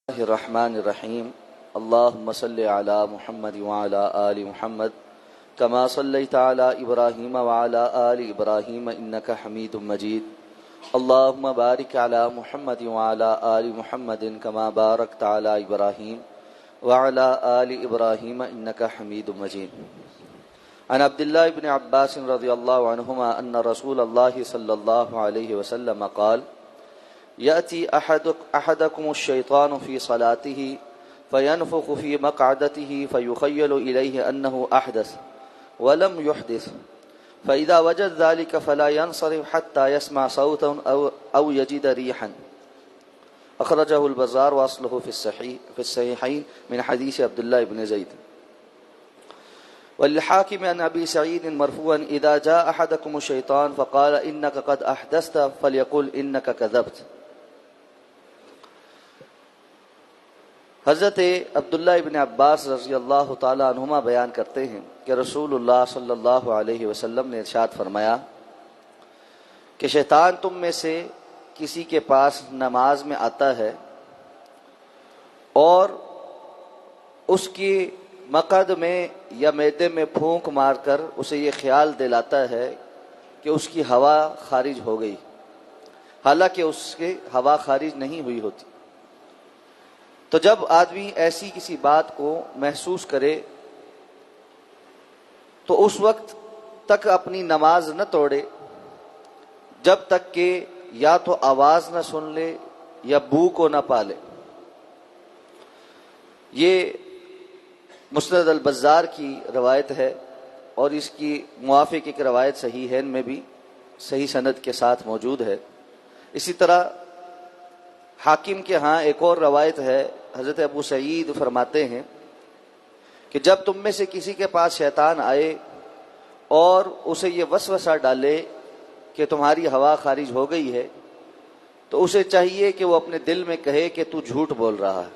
الرحمن الرحیم اللهم صل علی محمد وعلى آل محمد كما صليت على ابراہیم وعلى آل ابراہیم انك حمید مجید اللهم بارک علی محمد وعلى آل محمد كما بارکت علی ابراہیم وعلى آل ابراہیم انك حمید مجید عن عبد الله بن عباس رضی اللہ عنہما ان رسول اللہ صلی اللہ علیہ وسلم قال يأتي أحدكم الشيطان في صلاته فينفخ في مقعدته فيخيل إليه أنه أحدث ولم يحدث فإذا وجد ذلك فلا ينصرف حتى يسمع صوتا أو يجد ريحا أخرجه البزار وأصله في الصحيحين من حديث عبد الله بن زيد وللحاكم عن أبي سعيد مرفوعا إذا جاء أحدكم الشيطان فقال إنك قد أحدثت فليقل إنك كذبت. حضرت عبداللہ ابن عباس رضی اللہ تعالی عنہما بیان کرتے ہیں کہ رسول اللہ صلی اللہ علیہ وسلم نے ارشاد فرمایا کہ شیطان تم میں سے کسی کے پاس نماز میں آتا ہے اور اس کی مقعد میں یا معدے میں پھونک مار کر اسے یہ خیال دلاتا ہے کہ اس کی ہوا خارج ہو گئی، حالانکہ اس کی ہوا خارج نہیں ہوئی ہوتی. تو جب آدمی ایسی کسی بات کو محسوس کرے تو اس وقت تک اپنی نماز نہ توڑے جب تک کہ یا تو آواز نہ سن لے یا بو کو نہ پالے. یہ مسند البزار کی روایت ہے اور اس کی موافق ایک روایت صحیحین میں بھی صحیح سند کے ساتھ موجود ہے. اسی طرح حاکم کے ہاں ایک اور روایت ہے، حضرت ابو سعید فرماتے ہیں کہ جب تم میں سے کسی کے پاس شیطان آئے اور اسے یہ وسوسہ ڈالے کہ تمہاری ہوا خارج ہو گئی ہے تو اسے چاہیے کہ وہ اپنے دل میں کہے کہ تو جھوٹ بول رہا ہے.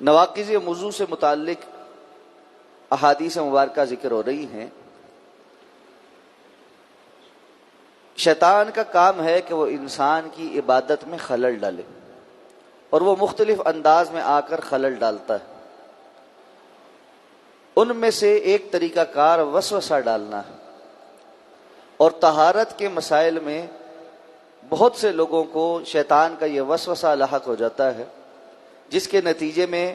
نواقض وضو سے متعلق احادیث مبارکہ ذکر ہو رہی ہیں. شیطان کا کام ہے کہ وہ انسان کی عبادت میں خلل ڈالے اور وہ مختلف انداز میں آ کر خلل ڈالتا ہے. ان میں سے ایک طریقہ کار وسوسہ ڈالنا ہے اور طہارت کے مسائل میں بہت سے لوگوں کو شیطان کا یہ وسوسہ لاحق ہو جاتا ہے، جس کے نتیجے میں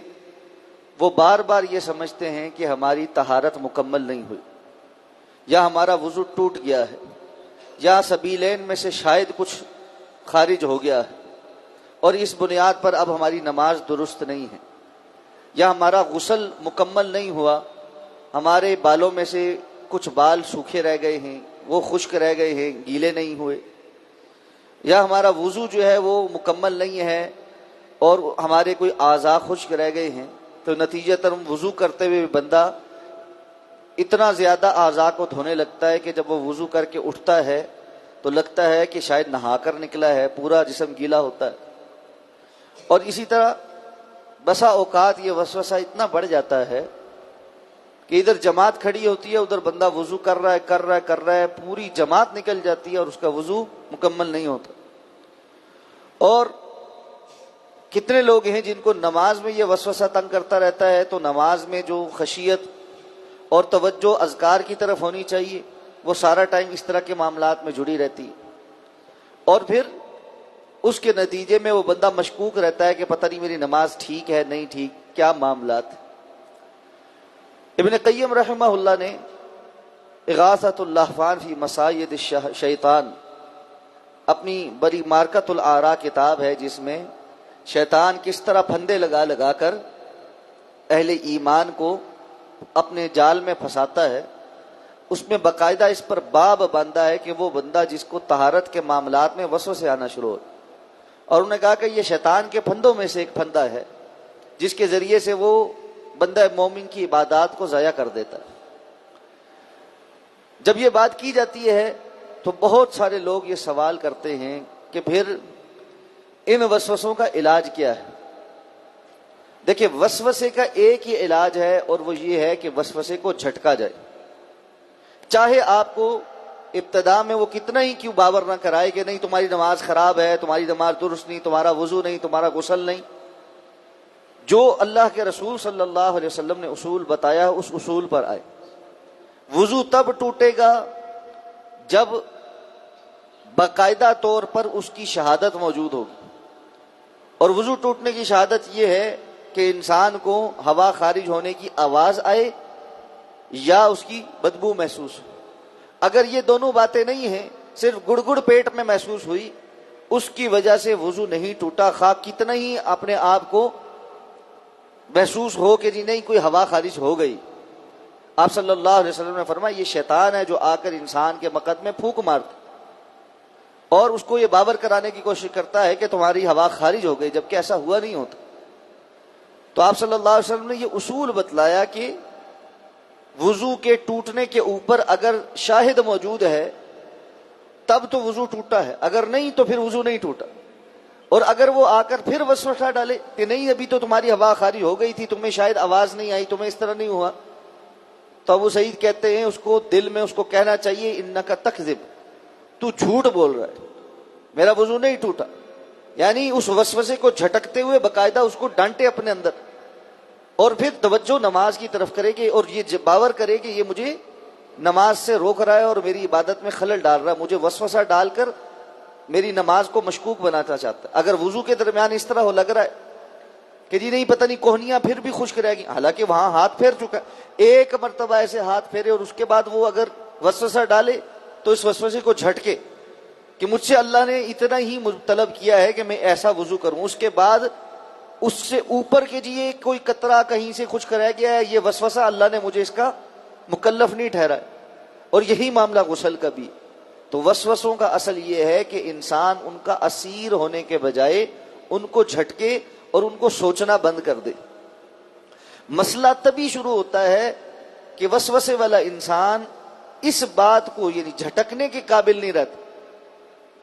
وہ بار بار یہ سمجھتے ہیں کہ ہماری طہارت مکمل نہیں ہوئی یا ہمارا وضو ٹوٹ گیا ہے یا سبیلین میں سے شاید کچھ خارج ہو گیا ہے اور اس بنیاد پر اب ہماری نماز درست نہیں ہے، یا ہمارا غسل مکمل نہیں ہوا، ہمارے بالوں میں سے کچھ بال سوکھے رہ گئے ہیں، وہ خشک رہ گئے ہیں، گیلے نہیں ہوئے، یا ہمارا وضو جو ہے وہ مکمل نہیں ہے اور ہمارے کوئی اعضاء خشک رہ گئے ہیں. تو نتیجتاً وضو کرتے ہوئے بندہ اتنا زیادہ اعضاء کو دھونے لگتا ہے کہ جب وہ وضو کر کے اٹھتا ہے تو لگتا ہے کہ شاید نہا کر نکلا ہے، پورا جسم گیلا ہوتا ہے. اور اسی طرح بسا اوقات یہ وسوسہ اتنا بڑھ جاتا ہے کہ ادھر جماعت کھڑی ہوتی ہے، ادھر بندہ وضو کر رہا ہے، پوری جماعت نکل جاتی ہے اور اس کا وضو مکمل نہیں ہوتا. اور کتنے لوگ ہیں جن کو نماز میں یہ وسوسہ تنگ کرتا رہتا ہے، تو نماز میں جو خشیت اور توجہ اذکار کی طرف ہونی چاہیے وہ سارا ٹائم اس طرح کے معاملات میں جڑی رہتی ہے، اور پھر اس کے نتیجے میں وہ بندہ مشکوک رہتا ہے کہ پتہ نہیں میری نماز ٹھیک ہے نہیں ٹھیک، کیا معاملات. ابن قیم رحمہ اللہ نے اغاثۃ اللہفان فی مصائد الشیطان، اپنی بڑی مارکۃ الآراء کتاب ہے جس میں شیطان کس طرح پھندے لگا لگا کر اہل ایمان کو اپنے جال میں پھنساتا ہے، اس میں باقاعدہ اس پر باب باندھا ہے کہ وہ بندہ جس کو طہارت کے معاملات میں وسوسے آنا شروع ہو، اور انہوں نے کہا کہ یہ شیطان کے پھندوں میں سے ایک پھندا ہے جس کے ذریعے سے وہ بندہ مومن کی عبادات کو ضائع کر دیتا ہے. جب یہ بات کی جاتی ہے تو بہت سارے لوگ یہ سوال کرتے ہیں کہ پھر ان وسوسوں کا علاج کیا ہے. دیکھیں، وسوسے کا ایک ہی علاج ہے اور وہ یہ ہے کہ وسوسے کو جھٹکا جائے. چاہے آپ کو ابتدا میں وہ کتنا ہی کیوں باور نہ کرائے کہ نہیں تمہاری نماز خراب ہے، تمہاری نماز درست نہیں، تمہارا وضو نہیں، تمہارا غسل نہیں. جو اللہ کے رسول صلی اللہ علیہ وسلم نے اصول بتایا اس اصول پر آئے. وضو تب ٹوٹے گا جب باقاعدہ طور پر اس کی شہادت موجود ہوگی. اور وضو ٹوٹنے کی شہادت یہ ہے کہ انسان کو ہوا خارج ہونے کی آواز آئے یا اس کی بدبو محسوس ہو. اگر یہ دونوں باتیں نہیں ہیں، صرف گڑگڑ پیٹ میں محسوس ہوئی، اس کی وجہ سے وضو نہیں ٹوٹا، خواہ کتنا ہی اپنے آپ کو محسوس ہو کہ جی نہیں کوئی ہوا خارج ہو گئی. آپ صلی اللہ علیہ وسلم نے فرمایا یہ شیطان ہے جو آ کر انسان کے مقد میں پھونک مارتا اور اس کو یہ باور کرانے کی کوشش کرتا ہے کہ تمہاری ہوا خارج ہو گئی، جبکہ ایسا ہوا نہیں ہوتا. تو آپ صلی اللہ علیہ وسلم نے یہ اصول بتلایا کہ وضو کے ٹوٹنے کے اوپر اگر شاہد موجود ہے تب تو وضو ٹوٹا ہے، اگر نہیں تو پھر وضو نہیں ٹوٹا. اور اگر وہ آ کر پھر وسوسہ ڈالے کہ نہیں ابھی تو تمہاری ہوا خارج ہو گئی تھی، تمہیں شاید آواز نہیں آئی، تمہیں اس طرح نہیں ہوا، تو ابو سعید کہتے ہیں اس کو دل میں اس کو کہنا چاہیے انکا تکذب، تو جھوٹ بول رہا ہے، میرا وضو نہیں ٹوٹا. یعنی اس وسوسے کو جھٹکتے ہوئے باقاعدہ اس کو ڈانٹے اپنے اندر، اور پھر توجہ نماز کی طرف کرے گی اور یہ باور کرے کہ یہ مجھے نماز سے روک رہا ہے اور میری عبادت میں خلل ڈال رہا ہے، مجھے وسوسہ ڈال کر میری نماز کو مشکوک بنانا چاہتا ہے. اگر وضو کے درمیان اس طرح ہو لگ رہا ہے کہ جی نہیں پتہ نہیں کوہنیاں پھر بھی خشک رہ گی، حالانکہ وہاں ہاتھ پھیر چکا ہے، ایک مرتبہ ایسے ہاتھ پھیرے اور اس کے بعد وہ اگر وسوسہ ڈالے تو اس وسوسے کو جھٹکے کہ مجھ سے اللہ نے اتنا ہی طلب کیا ہے کہ میں ایسا وضو کروں، اس کے بعد اس سے اوپر کے جی یہ کوئی قطرہ کہیں سے خشک رہ گیا ہے، یہ وسوسہ اللہ نے مجھے اس کا مکلف نہیں ٹھہرایا. اور یہی معاملہ غسل کا بھی. تو وسوسوں کا اصل یہ ہے کہ انسان ان کا اسیر ہونے کے بجائے ان کو جھٹکے اور ان کو سوچنا بند کر دے. مسئلہ تبھی شروع ہوتا ہے کہ وسوسے والا انسان اس بات کو یعنی جھٹکنے کے قابل نہیں رہتا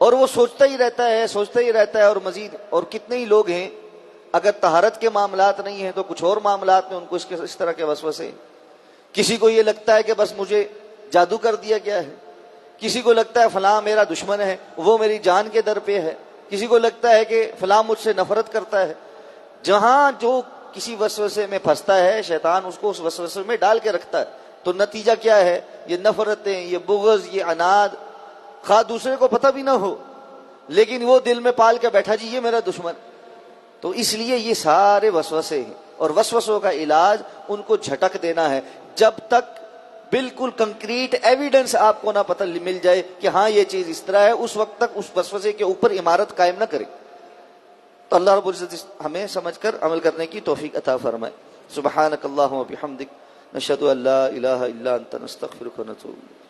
اور وہ سوچتا ہی رہتا ہے اور مزید. اور کتنے ہی لوگ ہیں اگر طہارت کے معاملات نہیں ہیں تو کچھ اور معاملات میں ان کو اس طرح کے وسوسے. کسی کو یہ لگتا ہے کہ بس مجھے جادو کر دیا گیا ہے، کسی کو لگتا ہے فلاں میرا دشمن ہے، وہ میری جان کے در پہ ہے، کسی کو لگتا ہے کہ فلاں مجھ سے نفرت کرتا ہے. جہاں جو کسی وسوسے میں پھنستا ہے شیطان اس کو اس وسوسے میں ڈال کے رکھتا ہے. تو نتیجہ کیا ہے؟ یہ نفرتیں، یہ بغض، یہ عناد، خواہ دوسرے کو پتہ بھی نہ ہو لیکن وہ دل میں پال کے بیٹھا جی یہ میرا دشمن. تو اس لیے یہ سارے وسوسے ہیں اور وسوسوں کا علاج ان کو جھٹک دینا ہے جب تک بالکل کنکریٹ ایویڈنس آپ کو نہ پتہ مل جائے کہ ہاں یہ چیز اس طرح ہے، اس وقت تک اس وسوسے کے اوپر عمارت قائم نہ کرے. تو اللہ رب العزت ہمیں سمجھ کر عمل کرنے کی توفیق عطا فرمائے. سبحانک اللہم و بحمدک، نشہد ان لا الہ الا انت، نستغفرک و نتوب الیک.